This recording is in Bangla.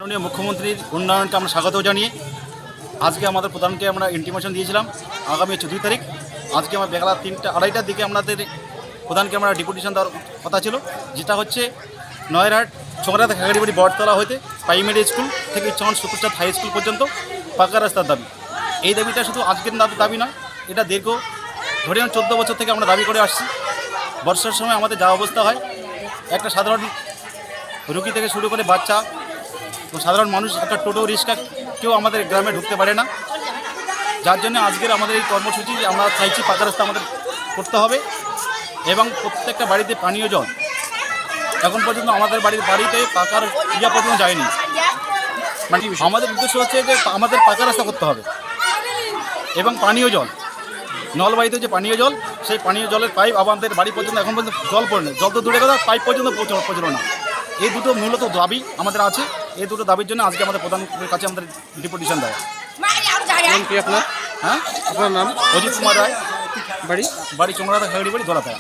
মাননীয় মুখ্যমন্ত্রীর উন্নয়নকে আমরা স্বাগত জানিয়ে আজকে আমাদের প্রধানকে আমরা ইন্টিমেশন দিয়েছিলাম আগামী 14 তারিখ। আজকে আমার বেলা 3টা 2:30টার দিকে আমাদের প্রধানকে আমরা ডিপুটেশন দেওয়ার কথা ছিল, যেটা হচ্ছে নয়রহাট ছোকরাদা খাগড়িবাড়ি বটতলা হইতে প্রাইমারি স্কুল থেকে সুকুরচাঁদ হাই স্কুল পর্যন্ত পাকা রাস্তার দাবি। এই দাবিটা শুধু আজকের দাবি নয়, এটা দীর্ঘ ধরে 14 বছর থেকে আমরা দাবি করে আসছি। বর্ষার সময় আমাদের যা অবস্থা হয়, একটা সাধারণ রুগী থেকে শুরু করে বাচ্চা তো সাধারণ মানুষ, একটা টোটো রিক্সা কেউ আমাদের গ্রামে ঢুকতে পারে না। যার জন্য আজকের আমাদের এই কর্মসূচি আমরা চাইছি পাকা রাস্তা আমাদের করতে হবে এবং প্রত্যেকটা বাড়িতে পানীয় জল। এখন পর্যন্ত আমাদের বাড়িতে পাকার পর্যন্ত যায়নি। মানে আমাদের উদ্দেশ্য হচ্ছে যে আমাদের পাকা রাস্তা করতে হবে এবং পানীয় জল, নলবাড়িতে যে পানীয় জল, সেই পানীয় জলের পাইপ আমাদের বাড়ি পর্যন্ত এখন পর্যন্ত জল পড়ে, জল তো দূরে কথা পাইপ পর্যন্ত পৌঁছলো না। এই দুটো মূলত দাবি আমাদের আছে। এই দুটো দাবির জন্য আজকে আমাদের প্রধানের কাছে আমাদের ডিপুটেশন দেওয়া। আপনার হ্যাঁ, আপনার নাম? অজিত কুমার রায়, বাড়ি বাড়ি চোংরাদা খাগড়িবাড়ি ধরাপাড়া।